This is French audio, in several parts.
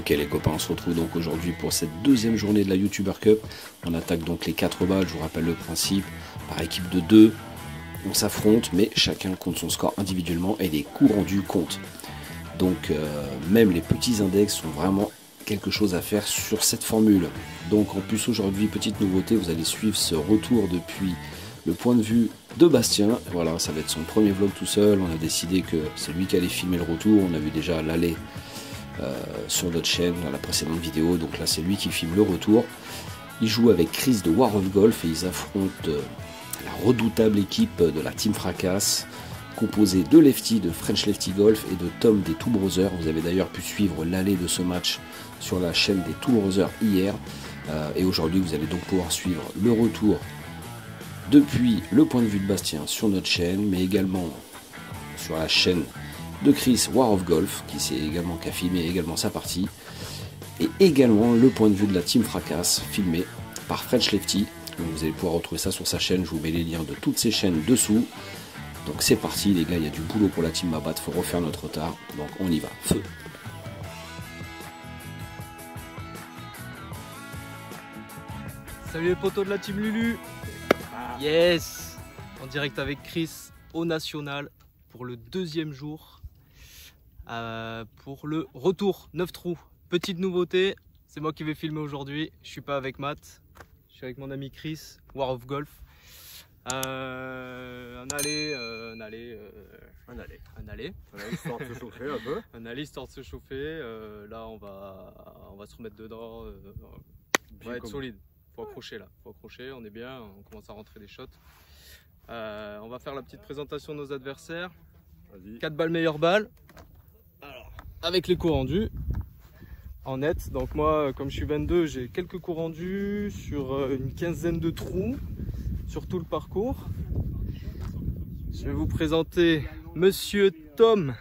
Ok les copains, on se retrouve donc aujourd'hui pour cette deuxième journée de la YouTuber Cup. On attaque donc les 4 balles, je vous rappelle le principe, par équipe de 2. On s'affronte, mais chacun compte son score individuellement et les coups rendus comptent. Donc même les petits index sont vraiment quelque chose à faire sur cette formule. Donc en plus aujourd'hui, petite nouveauté, vous allez suivre ce retour depuis le point de vue de Bastien. Voilà, ça va être son premier vlog tout seul. On a décidé que c'est lui qui allait filmer le retour. On a vu déjà l'aller sur notre chaîne dans la précédente vidéo. Donc là c'est lui qui filme le retour. Il joue avec Chris de War of Golf et ils affrontent la redoutable équipe de la Team Fracasse, composée de Lefty, de French Lefty Golf et de Tom des Two Brothers. Vous avez d'ailleurs pu suivre l'allée de ce match sur la chaîne des Two Brothers hier. Et aujourd'hui, vous allez donc pouvoir suivre le retour depuis le point de vue de Bastien sur notre chaîne, mais également sur la chaîne de Chris War of Golf, qui a filmé également sa partie. Et également le point de vue de la Team Fracasse, filmé par French Lefty. Donc vous allez pouvoir retrouver ça sur sa chaîne. Je vous mets les liens de toutes ces chaînes dessous. Donc c'est parti les gars, il y a du boulot pour la team Mabat, il faut refaire notre retard, donc on y va, feu. Salut les potos de la team Lulu. Yes, en direct avec Chris au National pour le deuxième jour, pour le retour 9 trous. Petite nouveauté, c'est moi qui vais filmer aujourd'hui, je suis pas avec Matt, je suis avec mon ami Chris, War of Golf. Un aller, histoire de se chauffer un peu. Un aller histoire de se chauffer. Là on va se remettre dedans, on va être solide. Faut accrocher là, faut accrocher, on est bien, on commence à rentrer des shots. On va faire la petite présentation de nos adversaires. 4 balles meilleure balle. Alors, avec les coups rendus en net. Donc moi comme je suis 22, j'ai quelques coups rendus sur une quinzaine de trous sur tout le parcours. Je vais vous présenter Monsieur Tom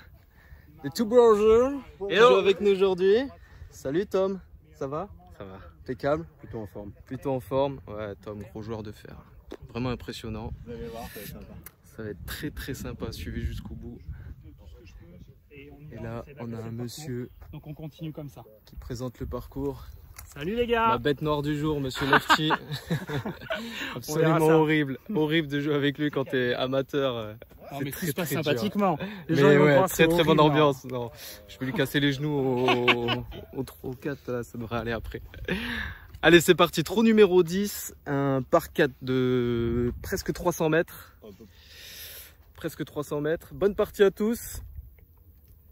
des Two Brothers qui joue avec nous aujourd'hui. Salut Tom, ça va? Ça va. Impeccable. Plutôt en forme. Plutôt en forme. Ouais, Tom, gros joueur de fer. Vraiment impressionnant. Vous allez voir, ça va être sympa. Ça va être très très sympa. Suivez jusqu'au bout. Et là, on a un monsieur. Donc on continue comme ça. Qui présente le parcours. Salut les gars. La bête noire du jour, monsieur Lefty. Absolument horrible. Horrible de jouer avec lui quand t'es amateur. Non, mais très, tout se passe très sympathiquement. Les gens ouais, très très bonne ambiance. Non, je vais lui casser les genoux au 3 ou 4, là, ça devrait aller après. Allez, c'est parti. Trou numéro 10, un par 4 de presque 300 mètres. Presque 300 mètres. Bonne partie à tous.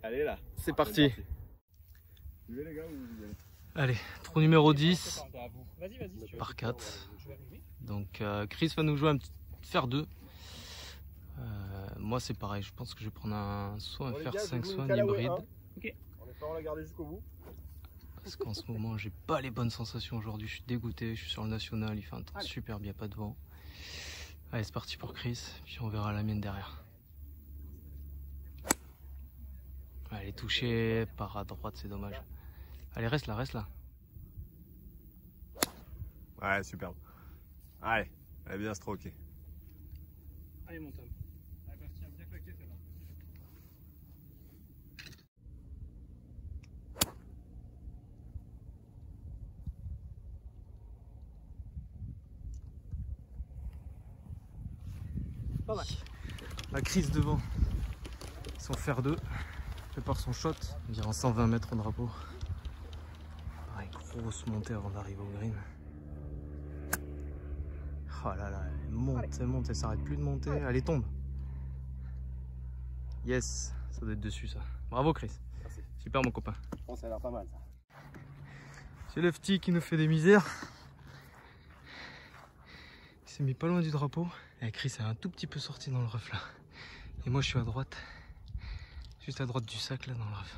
Allez là. C'est parti. Les gars, vous allez. Allez, trou numéro 10, par 4. Donc Chris va nous jouer un petit fer 2. Moi c'est pareil, je pense que je vais prendre soit un fer 5, soit un hybride. Okay. On espère la garder jusqu'au bout. Parce qu'en ce moment j'ai pas les bonnes sensations aujourd'hui, je suis dégoûté, je suis sur le national, il fait un temps super bien, pas de vent. Allez c'est parti pour Chris, puis on verra la mienne derrière. Elle est touchée par à droite, c'est dommage. Allez, reste là, reste là. Ouais, superbe. Allez, elle est bien stroquée. Allez, mon Tom. Allez, Bastien, bien claqué celle-là. Pas mal. La crise devant. Son fer 2. Prépare son shot. On dirait en 120 mètres au drapeau. Grosse montée avant d'arriver au green. Oh là là, elle monte, elle s'arrête plus de monter. Allez, tombe. Yes, ça doit être dessus ça. Bravo Chris. Merci. Super mon copain. Je pense que ça a l'air pas mal ça. C'est Lefty qui nous fait des misères. Il s'est mis pas loin du drapeau. Et Chris est un tout petit peu sorti dans le rough là. Et moi je suis à droite. Juste à droite du sac là dans le rough.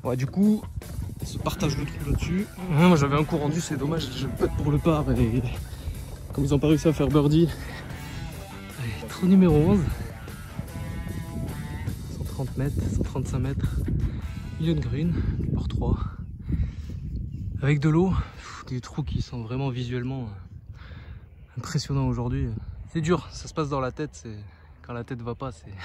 Ouais, du coup, on se partage le trou là-dessus. Moi j'avais un coup rendu, c'est dommage, je putt pour le par et comme ils ont pas réussi à faire birdie. Allez, trou numéro 11. 130 mètres, 135 mètres, milieu de green, du par 3. Avec de l'eau, des trous qui sont vraiment visuellement impressionnants aujourd'hui. C'est dur, ça se passe dans la tête, quand la tête va pas, c'est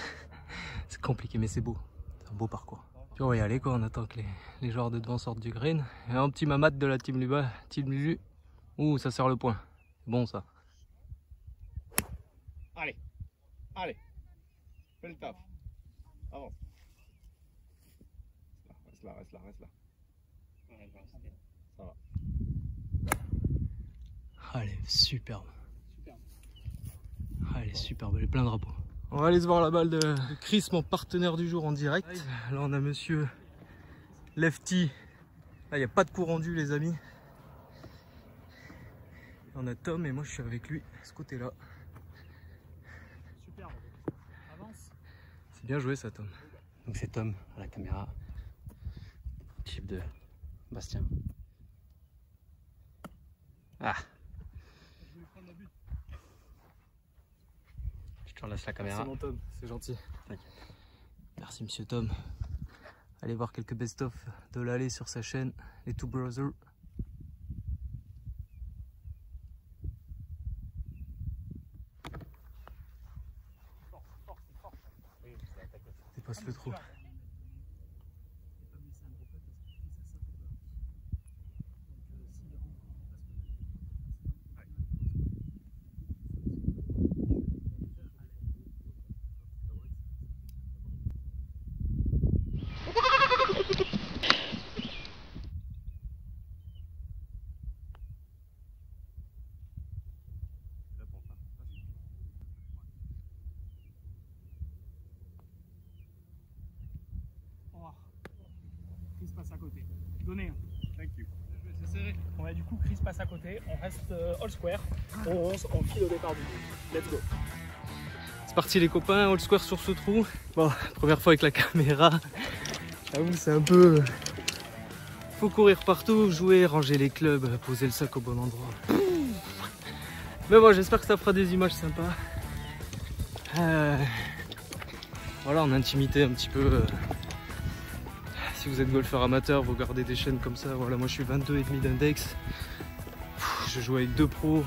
compliqué, mais c'est beau. C'est un beau parcours. Puis on va y aller quoi, on attend que les joueurs de devant sortent du green. Et un petit mamat de la team Luba, team Lulu. Ouh, ça sert le point. C'est bon ça. Allez, allez, fais le taf. Avance. Reste là, reste là, reste là. Ça va. Allez, superbe. Allez, superbe, elle est plein de drapeaux. On va aller se voir la balle de Chris, mon partenaire du jour en direct. Là, on a monsieur Lefty. Là, il n'y a pas de coup rendu, les amis. On a Tom et moi, je suis avec lui, de ce côté-là. Super, avance. C'est bien joué, ça, Tom. Donc, c'est Tom à la caméra. Type de Bastien. Ah! Je vais prendre la butte. Je te laisse la caméra. C'est mon Tom, c'est gentil. Merci monsieur Tom. Allez voir quelques best-of de l'allée sur sa chaîne, les Two Brothers. Dépasse le trou. Chris passe à côté. Donnez un. Thank you. C'est serré. Ouais, du coup, Chris passe à côté. On reste all square. On file au départ du coup. Let's go. C'est parti les copains, all square sur ce trou. Bon, première fois avec la caméra. J'avoue, c'est un peu... Faut courir partout, jouer, ranger les clubs, poser le sac au bon endroit. Mais bon, j'espère que ça fera des images sympas. Voilà, en intimité un petit peu. Si vous êtes golfeur amateur, vous regardez des chaînes comme ça. Voilà, moi je suis 22,5 d'index. Je joue avec 2 pros.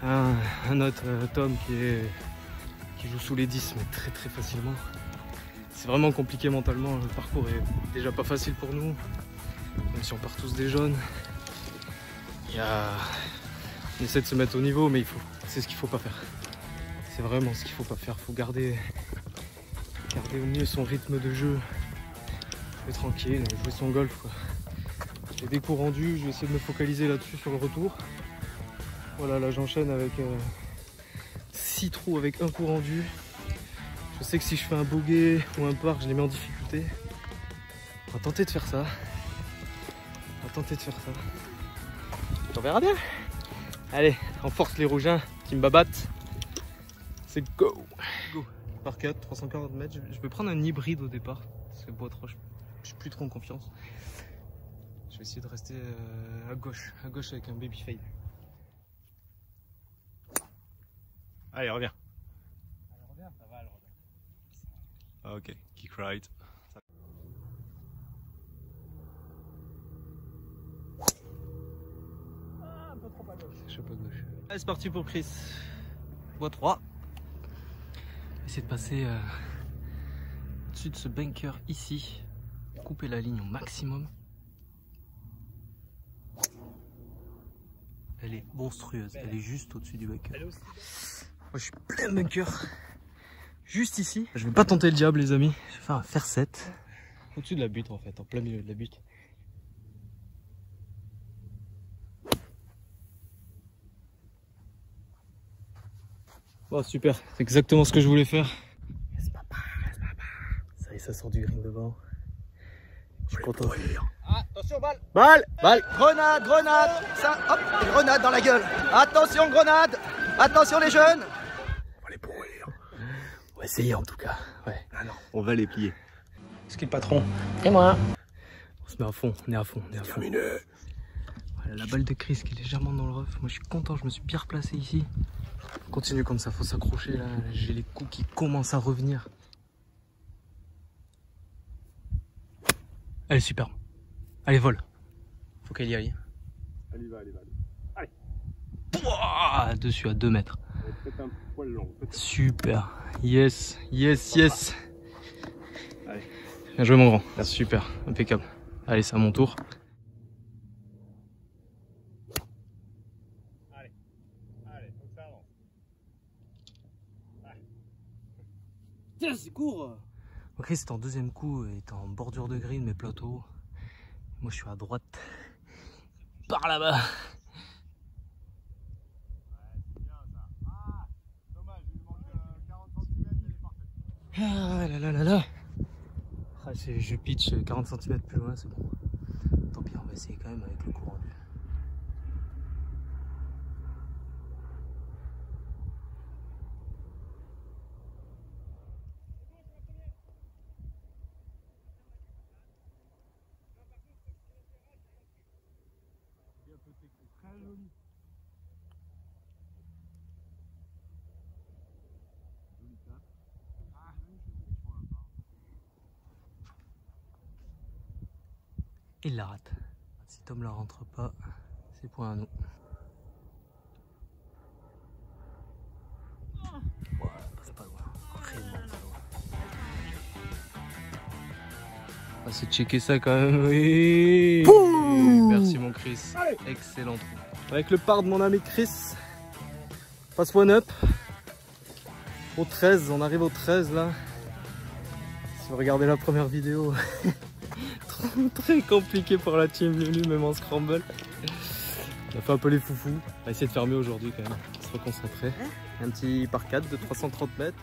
Un autre Tom qui joue sous les 10 mais très très facilement. C'est vraiment compliqué mentalement, le parcours est déjà pas facile pour nous, même si on part tous des jaunes. On essaie de se mettre au niveau, mais c'est ce qu'il faut pas faire. C'est vraiment ce qu'il faut pas faire, faut garder au mieux son rythme de jeu, jouer tranquille, jouer son golf quoi. J'ai des coups rendus, je vais essayer de me focaliser là-dessus sur le retour. Voilà, là j'enchaîne avec 6 trous avec un coup rendu. Je sais que si je fais un bogey ou un par, je les mets en difficulté. On va tenter de faire ça. On verra bien. Allez, on force les rougeins qui me babattent. C'est go. Go. Par 4, 340 mètres. Je vais prendre un hybride au départ. Parce que boîte roche, je suis plus trop en confiance. Je vais essayer de rester à gauche avec un baby fade. Allez, reviens. Elle revient, ça va, elle revient. Ok, kick right. Ah, un peu trop à gauche. Je sais pas gauche. Allez, c'est parti pour Chris. Boîte 3. Je vais essayer de passer au-dessus de ce bunker ici. Couper la ligne au maximum. Elle est monstrueuse. Elle est juste au-dessus du bunker. Elle est aussi. Moi, je suis plein bunker. Juste ici. Je vais pas tenter le diable, les amis. Je vais faire un fer 7. Au-dessus de la butte, en fait. En plein milieu de la butte. Bon, super. C'est exactement ce que je voulais faire. Yes, papa. Ça y est, ça sort du green devant. Je suis content. Attention, balle, grenade, ça, hop, grenade dans la gueule. Attention, grenade, attention les jeunes. On va les pourrir. On va essayer en tout cas. Ouais. Ah non, on va les plier. C'est qui le patron? Et moi. On se met à fond, on est à fond, on est à fond. Voilà, la balle de Chris qui est légèrement dans le rough. Moi je suis content, je me suis bien replacé ici. Continue comme ça, faut s'accrocher là. J'ai les coups qui commencent à revenir. Elle est superbe. Allez, vole. Faut qu'elle y aille. Allez, va, allez, va. Allez. Pouah, dessus à 2 mètres. Peut-être un poil long. Super. Yes, yes, yes. Allez. Bien joué mon grand. Merci, super. Impeccable. Allez, c'est à mon tour. Allez. Allez, faut que ça avance. Tiens, c'est court. Chris est en deuxième coup, il est en bordure de green mais plateau. Moi je suis à droite. Par là-bas. Ah là là là là. Ah, je pitch 40 cm plus loin, c'est bon. Tant pis, on va essayer quand même avec le courant. Il la rate. Si Tom la rentre pas, c'est point à nous. Ouais, passe pas loin. Vraiment pas loin. On va essayer de checker ça quand même. Oui. Merci mon Chris. Allez. Excellent trou. Avec le par de mon ami Chris. Passe one up. Au 13, on arrive au 13 là. Si vous regardez la première vidéo. Très compliqué pour la team Lulu, même en scramble. On a fait un peu les foufous. On va essayer de faire mieux aujourd'hui quand même. Se reconcentrer. Un petit par 4 de 330 mètres.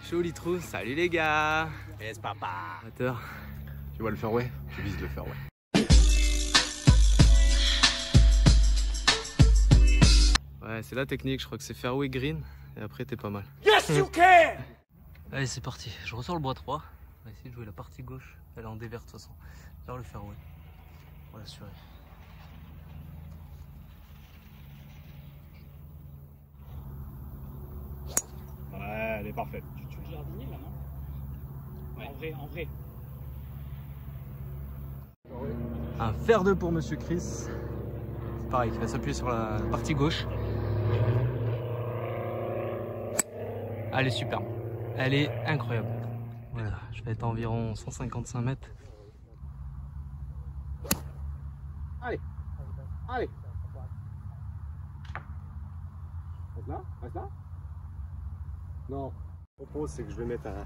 Joli trou. Salut les gars. Yes, papa. Amateur. Tu vois le fairway? Je vise le fairway. Ouais, c'est la technique. Je crois que c'est fairway green. Et après, t'es pas mal. Yes, you can. Allez, c'est parti. Je ressors le bois 3. On va essayer de jouer la partie gauche. Elle est en dévers de toute façon. Vers le fairway. Pour l'assurer. Ouais, elle est parfaite. Tu le jardinier là, non? Ouais. En vrai. Un fer 2 pour Monsieur Chris. C'est pareil, il va s'appuyer sur la partie gauche. Elle est superbe. Elle est incroyable. Voilà, je vais être à environ 155 mètres. Allez. Allez. Reste là? Reste là? Non. Je propose, c'est que je vais mettre un...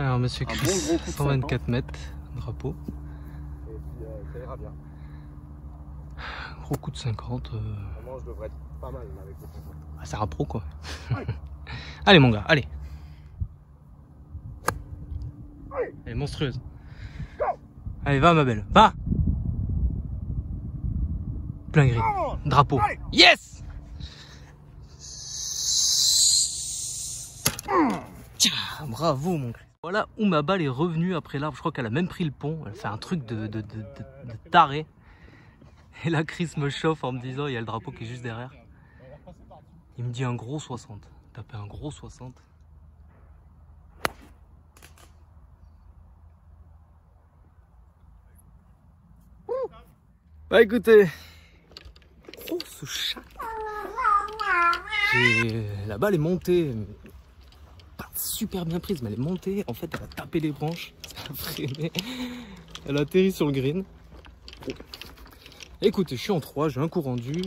Alors Monsieur Un Chris, bon gros coup de 124 mètres, drapeau. Et puis ça ira bien. Gros coup de 50. Vraiment, je devrais être pas mal avec le 50. Ah, c'est un pro quoi. Allez. Allez mon gars, allez. Allez. Elle est monstrueuse. Allez, va ma belle, va. Plein gris. Drapeau. Allez. Yes. Tiens, bravo mon gars. Voilà où ma balle est revenue après l'arbre. Je crois qu'elle a même pris le pont. Elle fait un truc de taré. Et là, Chris me chauffe en me disant il y a le drapeau qui est juste derrière. Il me dit un gros 60. Taper un gros 60. Bah écoutez, oh ce chat. La balle est montée, pas super bien prise, mais elle est montée. En fait, elle a tapé les branches, ça a freiné. Elle a atterri sur le green. Écoutez, je suis en 3, j'ai un coup rendu.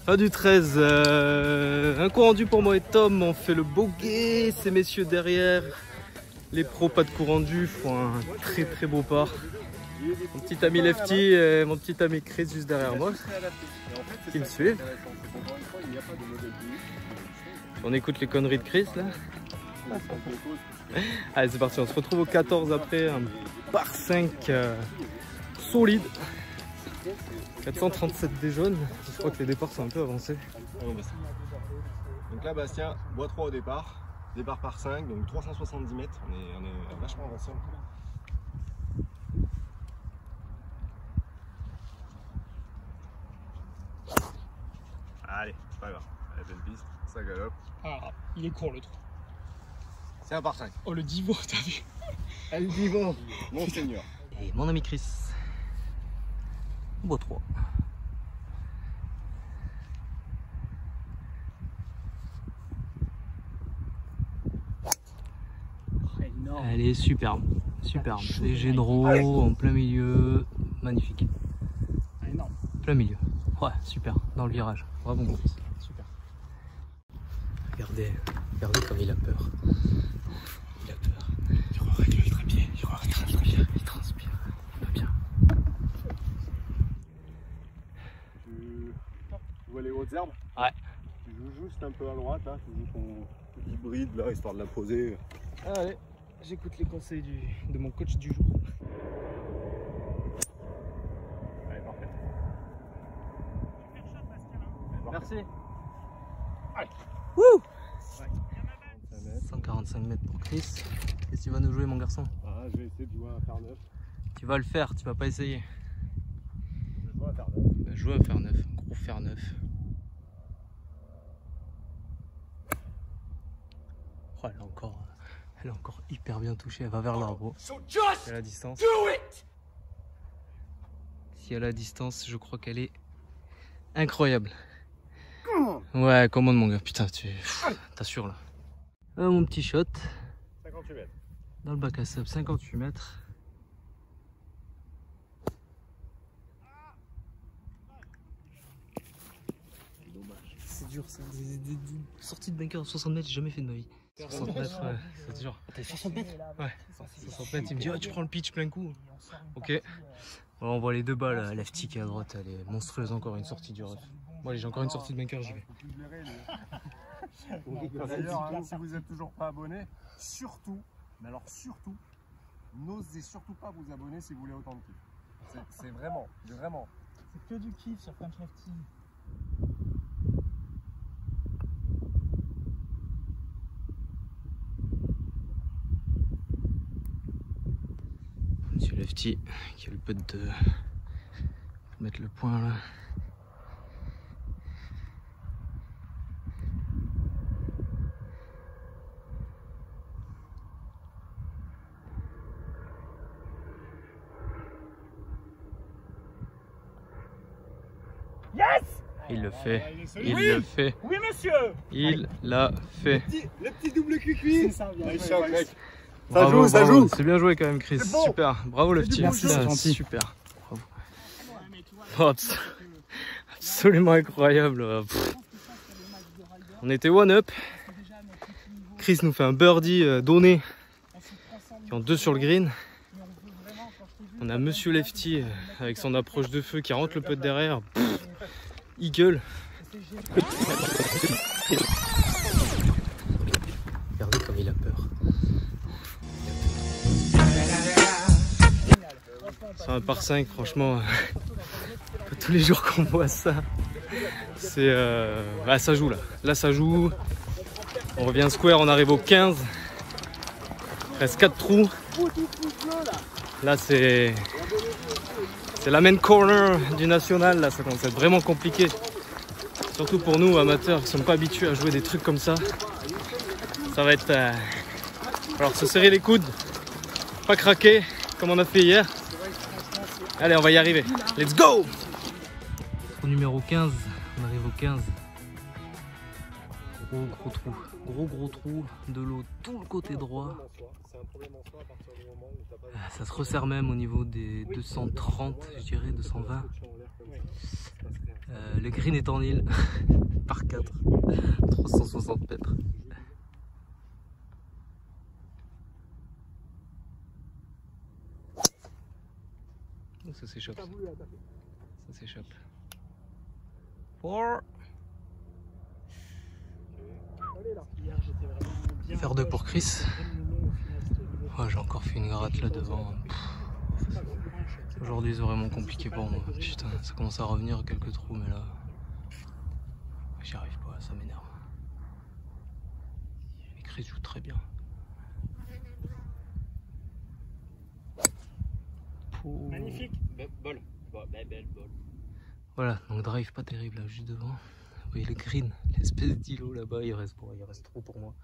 Fin du 13, un coup rendu pour moi et Tom, on fait le bogey, ces messieurs derrière, les pros pas de coup rendu, font un très très beau part. Mon petit ami Lefty et mon petit ami Chris juste derrière moi, qui me suivent. On écoute les conneries de Chris là. Allez c'est parti, on se retrouve au 14 après, un par 5 solide. 437 des jaunes, je crois que les départs sont un peu avancés. Donc là Bastien, bois 3 au départ, départ par 5, donc 370 mètres, on est vachement avancé. Allez, c'est pas grave, la belle piste, ça galope. Ah, il est court le trou. C'est un par 5. Oh le divo, t'as vu? El Divo, Monseigneur. Et mon ami Chris, bois 3. Elle est superbe, superbe. Léger de roue, en plein milieu, magnifique. Énorme. Plein milieu. Ouais, super, dans le virage. Bravo mon fils, super. Regardez comme il a peur. Il a peur. Il croirait qu'il est très bien, il transpire, il va bien. Tu vois les hautes herbes? Ouais. Tu joues juste un peu à droite, là, tu joues ton hybride là, histoire de la poser. Allez, j'écoute les conseils de mon coach du jour. Allez, parfait. Merci. Allez. Wouh! 145 mètres pour Chris. Qu'est-ce que tu vas nous jouer mon garçon? Ah, je vais essayer de jouer un fer 9. Tu vas le faire, tu vas pas essayer. Je vais jouer un fer 9. Tu vas jouer un fer 9, un gros fer 9. Oh, elle est encore hyper bien touchée, elle va vers l'arbre. Si elle a la distance. Si elle a la distance, je crois qu'elle est incroyable. Ouais, commande mon gars, putain, t'assures là. Mon petit shot. 58 mètres. Dans le bac à sable, 58 mètres. C'est dur ça, des sorties de bunker à 60 mètres, j'ai jamais fait de ma vie. 60 mètres, ouais, c'est dur. T'as 60 mètres? Ouais, 60 mètres, il me dit oh, tu prends le pitch plein coup. Ok. Bon, on voit les deux balles, Lefty qui est à droite, elle est monstrueuse, encore une sortie du ref. Bon allez, j'ai encore une sortie de bunker, j'y vais. D'ailleurs, hein, si vous n'êtes toujours pas abonné, surtout, mais alors surtout, n'osez surtout pas vous abonner si vous voulez autant de kiff. C'est vraiment. C'est que du kiff sur French Lefty. Monsieur Lefty qui a le pote de mettre le point là. Yes! Il le fait, il Oui le fait, Oui monsieur! il l'a fait. Le petit double cuicui. Ça, bien Nice joué, shot, Chris. mec. Bravo, Ça bravo. joue. C'est bien joué quand même Chris, bon. super, bravo Lefty. Merci, c'est gentil. Super, bravo. Oh, absolument incroyable. Pff. On était one up. Chris nous fait un birdie donné en 2 sur le green. On a Monsieur Lefty avec son approche de feu qui rentre le putt derrière. Pff, eagle. Regardez comme il a peur. C'est un par 5, franchement. Pas tous les jours qu'on voit ça. C'est bah, ça joue là. Là ça joue. On revient square, on arrive au 15. Il reste 4 trous. Là c'est la main corner du national. Là ça commence à être vraiment compliqué. Surtout pour nous amateurs qui ne sommes pas habitués à jouer des trucs comme ça. Ça va être... Alors se serrer les coudes. Pas craquer comme on a fait hier. Allez, on va y arriver. Let's go! Au numéro 15, on arrive au 15. Gros trou. Gros trou de l'eau tout le côté droit. Ça se resserre même au niveau des 230, je dirais, 220. Le green est en île, par 4, 360 mètres. Ça s'échappe. Ça s'échappe. Faire 2 pour Chris. Ouais, j'ai encore fait une gratte là devant. Aujourd'hui c'est vraiment compliqué pour moi. Putain, ça commence à revenir quelques trous, mais là j'y arrive pas, ça m'énerve. Et Chris joue très bien. Magnifique. Ball. Belle ball. Voilà, donc drive pas terrible là, juste devant. Vous voyez le green, l'espèce d'îlot là-bas, il reste trop pour moi.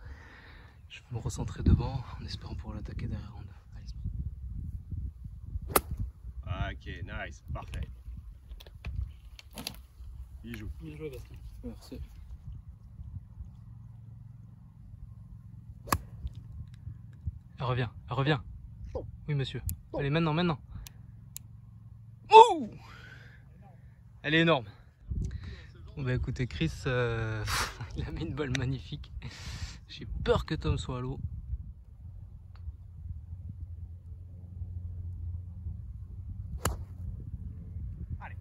Je vais me recentrer devant en espérant pouvoir l'attaquer derrière round. Ok, nice, parfait. Il joue. Bien joué, Bastien. Merci. Elle revient. Oui, monsieur. Allez, maintenant. Ouh! Elle est énorme. Bon bah écoutez, Chris, il a mis une balle magnifique. J'ai peur que Tom soit à l'eau. Allez.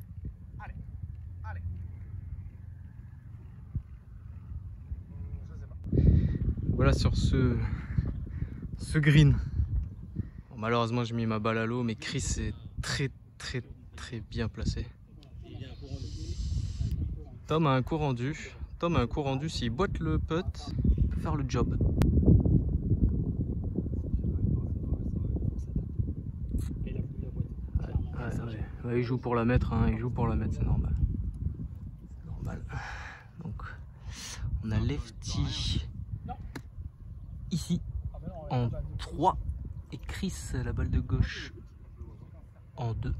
Je sais pas. Voilà sur ce green. Bon, malheureusement j'ai mis ma balle à l'eau, mais Chris est très bien placé. Tom a un coup rendu. S'il boite le putt, il peut faire le job. Ouais, il joue pour la mettre, hein. C'est normal. Donc, on a lefty ici en 3 et Chris la balle de gauche en 2.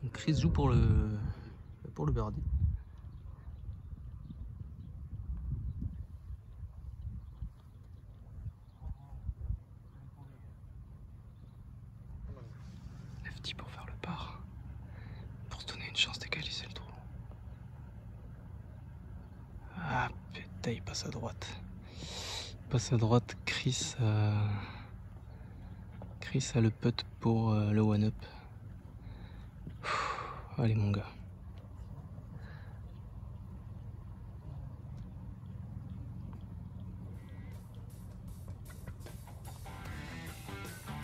Donc Chris joue pour le birdie. Lefty pour faire le par, pour se donner une chance d'égaliser le trou. Ah putain, il passe à droite. Chris a le putt pour le one-up. Allez mon gars.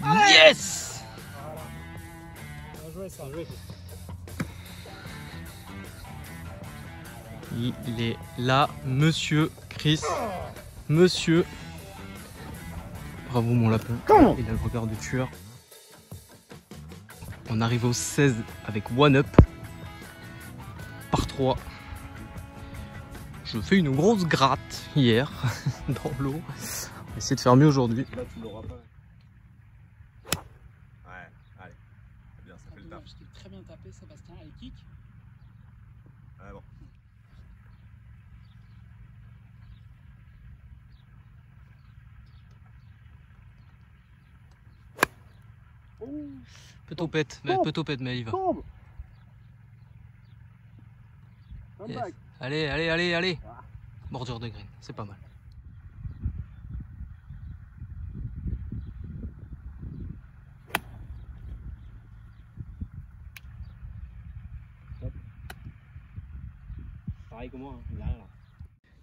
Yes! Bien joué, ça. Il est là, monsieur Chris. Monsieur. Bravo mon lapin. Il a le regard de tueur. On arrive au 16 avec one up. Par 3. Je fais une grosse gratte hier dans l'eau. On va essayer de faire mieux aujourd'hui. Là, tu l'auras pas. Ouais, allez. C'est bien, ça fait le taf. Je t'ai très bien tapé, Sébastien. Allez, kick. Ouais, bon. Peut-être mais elle y va. Yes. Allez. Bordure de green, c'est pas mal. Pareil que moi, hein, derrière là.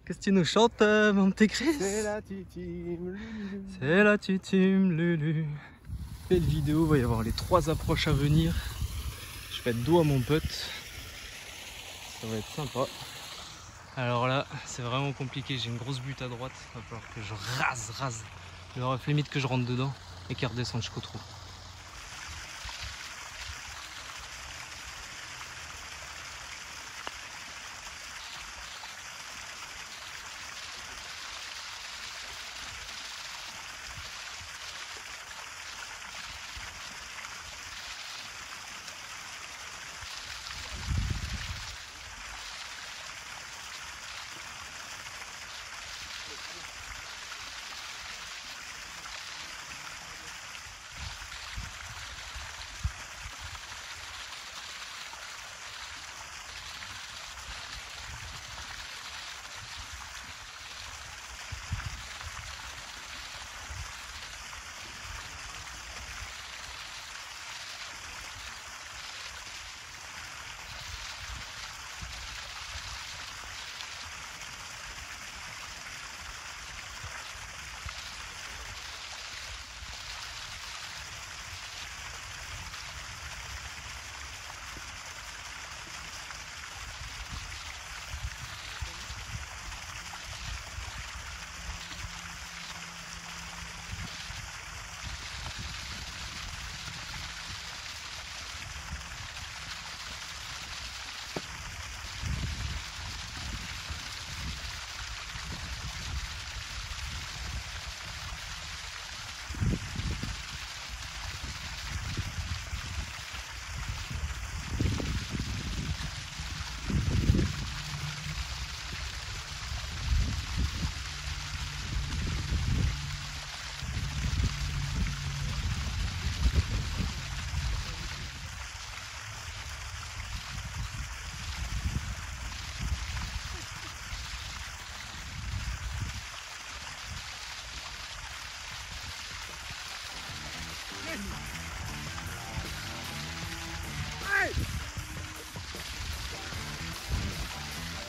Qu'est-ce que tu nous chantes, mon petit Chris? C'est la titime Lulu. C'est la titime Lulu. Belle vidéo, il va y avoir les 3 approches à venir. Je vais être dos à mon putt. Ça va être sympa. Alors là, c'est vraiment compliqué. J'ai une grosse butte à droite. Il va falloir que je rase. Le rough limite que je rentre dedans et qu'elle redescende jusqu'au trou.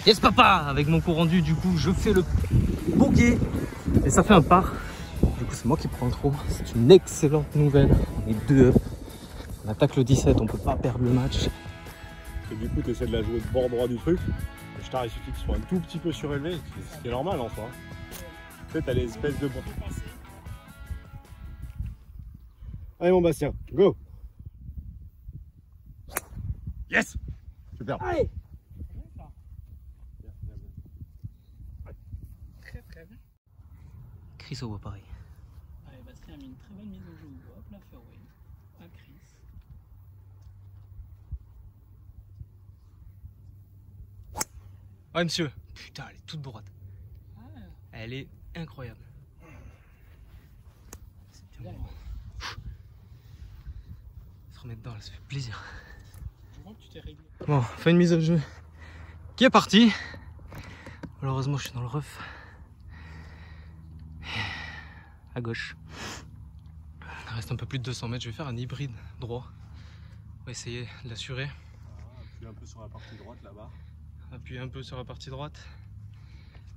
Yes papa. Avec mon coup rendu, du coup, je fais le bogey et ça fait un par. Du coup, c'est moi qui prends le trou. C'est une excellente nouvelle. On est 2 up. On attaque le 17, on peut pas perdre le match. Et du coup, tu essaies de la jouer de bord droit du truc. Le star, il suffit qu'il soit un tout petit peu surélevé, ce qui est normal en soi. Tu sais, t'as les espèces de... Allez mon Bastien, go! Yes! Super! Allez! Très très bien. Chris au bois pareil. Allez, Bastien a mis une très bonne mise au jeu. Hop, la fairway. À Chris. Ouais monsieur. Putain, elle est toute droite. Ah. Elle est incroyable. C'est bien. Se remettre dedans là, ça fait plaisir. Je vois que tu t'es réglé. Bon, fin une mise au jeu qui est partie. Malheureusement, je suis dans le rough. À gauche. Il reste un peu plus de 200 mètres. Je vais faire un hybride droit. On va essayer de l'assurer. Appuie un peu sur la partie droite là-bas. Appuyer un peu sur la partie droite.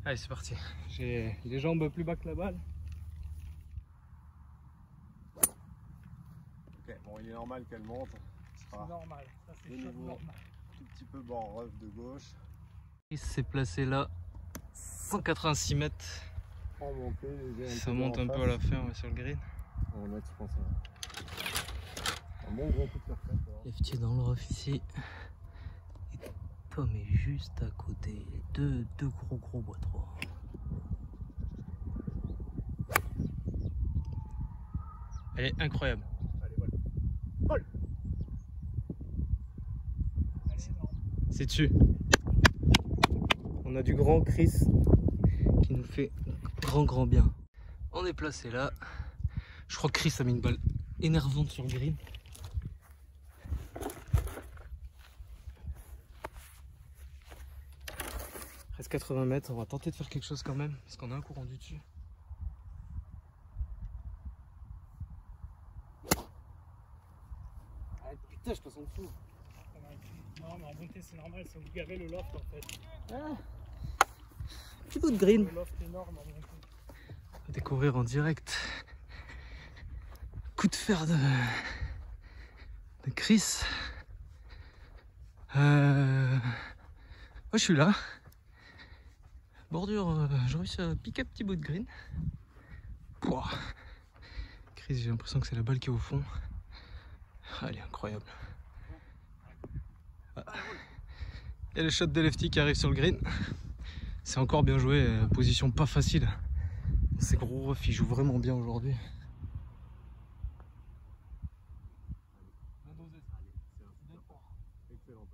Allez, c'est parti. J'ai les jambes plus bas que la balle. Ok, bon, il est normal qu'elle monte. C'est normal. Ça, c'est normal. Tout petit peu bord rough de gauche. Il s'est placé là. 186 mètres. Ça monte un peu à la fin, on va sur le green. On va mettre, je pense, un bon gros coup de perfect. Lefty dans le rough ici. Et Tom est juste à côté. Deux gros bois droits. Elle est incroyable. Allez, vol. C'est dessus. On a du grand Chris qui nous fait grand bien. On est placé là. Je crois que Chris a mis une balle énervante sur le green. Reste 80 mètres, on va tenter de faire quelque chose quand même, parce qu'on a un coup rendu dessus. Ah putain, je passe en dessous. Non, mais en montée, c'est normal, c'est où vous gavez le loft en fait. Ah. Petit bout de green. Le loft énorme en montée. On va découvrir en direct. Coup de fer de Chris. Moi je suis là. Bordure, j'ai réussi à piquer un petit bout de green. Pouah. Chris, j'ai l'impression que c'est la balle qui est au fond. Ah, elle est incroyable. Ah. Il y a le shot de lefty qui arrive sur le green. C'est encore bien joué, position pas facile. C'est gros rough, il joue vraiment bien aujourd'hui. Excellent.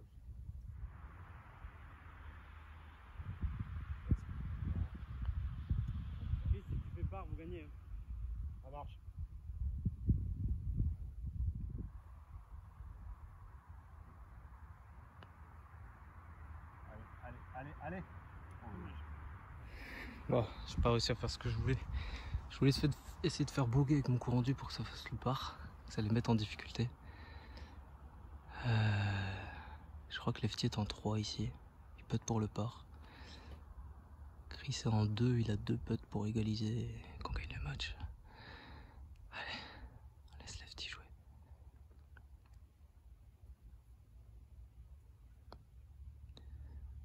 Si tu fais part, vous gagnez. Ça marche. Allez. Bon, j'ai pas réussi à faire ce que je voulais. Je voulais essayer de faire bogey avec mon coup rendu pour que ça fasse le par. Que ça les mette en difficulté. Je crois que Lefty est en 3 ici. Il putt pour le par. Chris est en 2, il a 2 putts pour égaliser et qu'on gagne le match. Allez, on laisse Lefty jouer.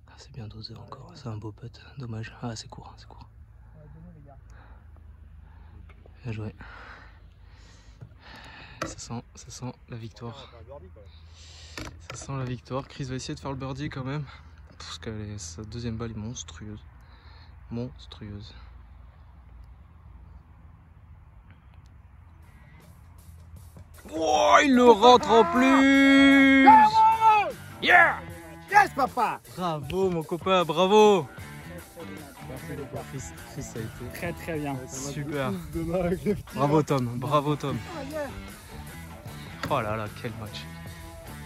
Ah, c'est bien dosé encore, c'est un beau putt, dommage. Ah, c'est court, c'est court. Bien joué. Ça sent la victoire. Ça sent la victoire. Chris va essayer de faire le birdie quand même. Parce que sa deuxième balle est monstrueuse. Monstrueuse. Oh, il le rentre en plus. Yeah. Yes, papa! Bravo mon copain, bravo. Chris, ça a été Très bien. super. Bravo Tom, bravo Tom. Oh là là, quel match.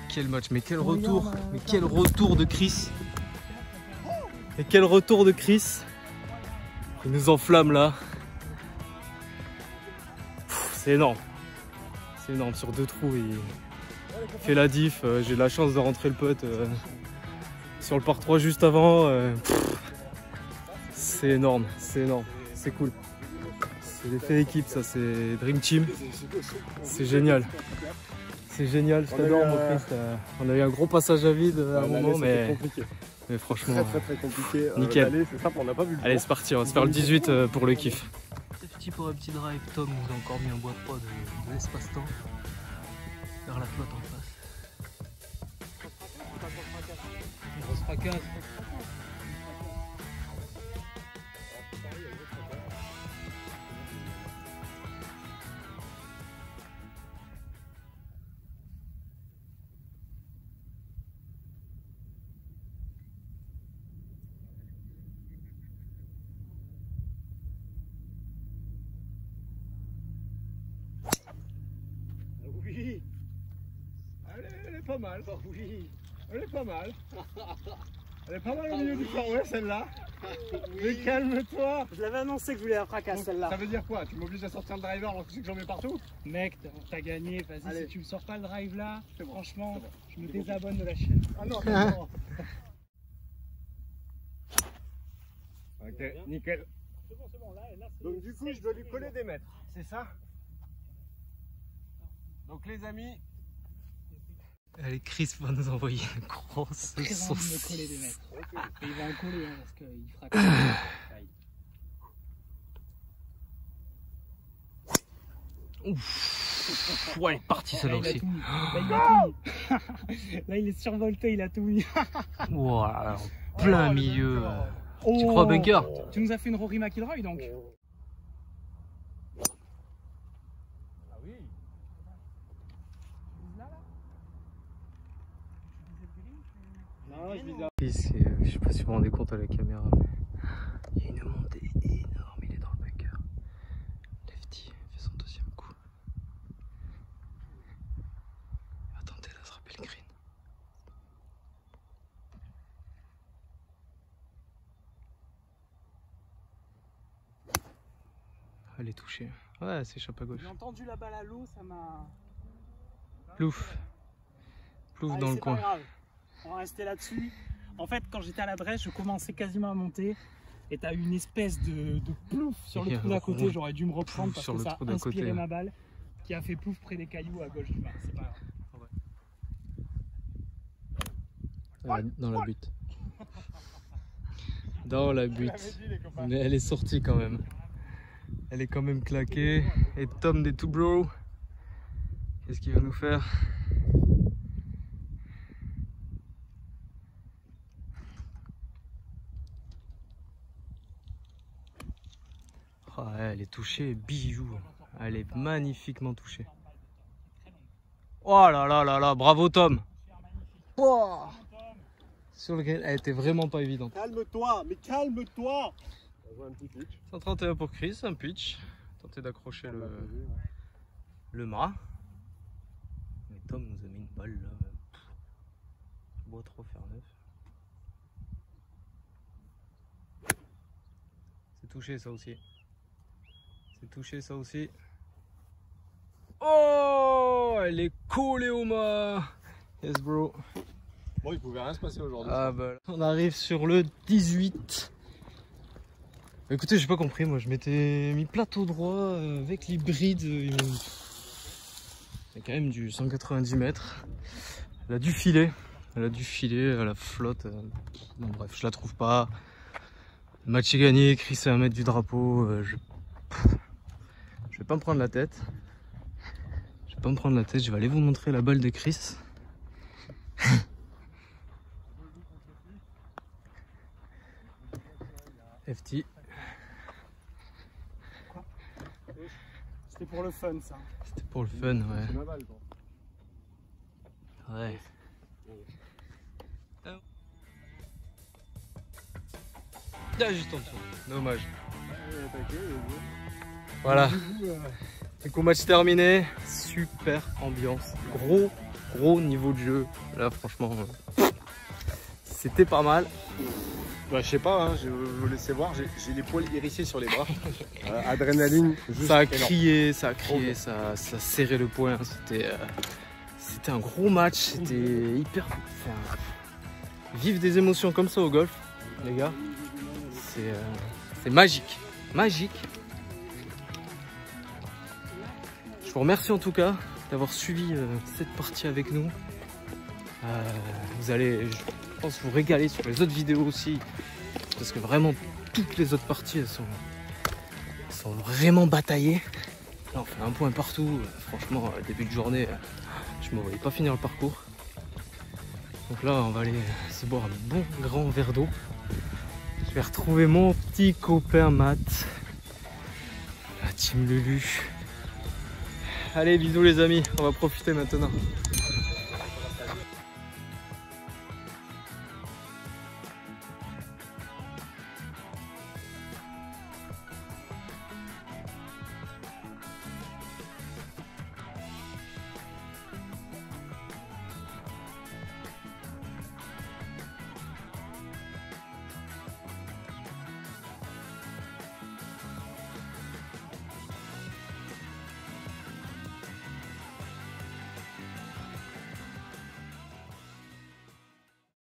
Quel match, mais quel retour. Mais quel retour de Chris. Et quel retour de Chris. Il nous enflamme là. C'est énorme. C'est énorme, sur 2 trous il fait la diff. J'ai la chance de rentrer le putt sur le par 3 juste avant. C'est énorme, c'est cool. C'est l'effet équipe, ça, c'est Dream Team. C'est génial. C'est génial, je t'adore mon Christ. On a eu un gros passage à vide à un moment, mais franchement, très compliqué. Nickel. C'est simple, on n'a pas vu. Allez, c'est parti, on va se faire le 18 pour le kiff. C'est parti pour un petit drive. Tom nous a encore mis un bois 3 de l'espace-temps vers la flotte en face. Grosse fracasse. Oui. Elle est pas mal. Oui. Elle est pas mal. Elle est pas mal au milieu du fairway celle-là. Mais calme-toi. Je l'avais annoncé que je voulais la fracasse celle-là. Ça veut dire quoi? Tu m'obliges à sortir le driver alors que tu sais que j'en mets partout? Mec, t'as gagné, vas-y, si tu me sors pas le drive là, franchement, bon. je me désabonne de la chaîne. Ah non, non. Ok, nickel. C'est bon, là, Donc du coup, je dois lui coller des mètres, c'est ça? Donc les amis... Allez, Chris va nous envoyer une grosse très envie de me sauce. coller des mètres. Et il va en coller hein, parce qu'il fracasse. Ouf. Ouais, elle est partie celle-là Là, il a aussi. tout mis. Là, il a tout mis. Là, il est survolté, il a tout mis. Wow, en plein milieu. Tu Oh. crois bunker? Tu nous as fait une Rory McIlroy donc. Je sais pas si vous vous rendez compte à la caméra, mais il y a une montée énorme, il est dans le bunker. Lefty fait son deuxième coup. Il va tenter d'attraper le green. Elle est touchée. Ouais, c'est échappe à gauche. J'ai entendu la balle à l'eau, ça m'a. Plouf. Plouf Allez, dans le c'est coin. pas grave. On va rester là-dessus. En fait, quand j'étais à l'adresse, je commençais quasiment à monter. Et t'as eu une espèce de plouf sur Il y le a trou un d'à côté. gros J'aurais dû me reprendre plouf parce sur que le ça trou a d'à inspiré côté. ma balle qui a fait plouf près des cailloux à gauche du mât. C'est pas grave. Dans la butte. Dans la butte. Mais elle est sortie quand même. Elle est quand même claquée. Et Tom des Two Bros, qu'est-ce qu'il va nous faire? Oh, elle est touchée, bijou. Elle est magnifiquement touchée. Oh là là là là, bravo Tom. Oh. Sur le green, elle était vraiment pas évidente. Calme-toi, mais calme-toi. 131 pour Chris, un pitch. Tenter d'accrocher le mât. Mais Tom nous a mis une balle là. Bois trop faire neuf. C'est touché ça aussi. C'est touché ça aussi. Oh, elle est collée au mât. Yes bro. Bon, il pouvait rien se passer aujourd'hui. Ah bah, on arrive sur le 18. Écoutez, j'ai pas compris, moi je m'étais mis plateau droit avec l'hybride. Il y a quand même du 190 mètres. Elle a du filet. Elle a du filet à la flotte. Bon, bref, je la trouve pas. Le match est gagné. Chris est à 1 mètre du drapeau. Je vais pas me prendre la tête. Je vais pas me prendre la tête. Je vais aller vous montrer la balle de Chris. FT. C'était pour le fun ça. C'était pour le fun, ouais. C'est ma balle, quoi. Ouais. Ah, juste en dessous. Dommage. Voilà. Du coup, match terminé. Super ambiance. Gros niveau de jeu. Là, franchement, c'était pas mal. Bah, je sais pas, hein, je vous laissez voir, j'ai les poils hérissés sur les bras. Adrénaline, juste Ça a énorme. crié, ça serrait le poing. C'était un gros match. C'était hyper. Enfin, vivre des émotions comme ça au golf, les gars, c'est magique. Magique. Je vous remercie en tout cas d'avoir suivi cette partie avec nous. Vous allez, je pense, vous régaler sur les autres vidéos aussi. Parce que vraiment, toutes les autres parties, elles sont vraiment bataillées. Là, on fait un point partout. Franchement, début de journée, je me voyais pas finir le parcours. Donc là, on va aller se boire un bon grand verre d'eau. Je vais retrouver mon petit copain Matt. La team Lulu. Allez, bisous les amis, on va profiter maintenant.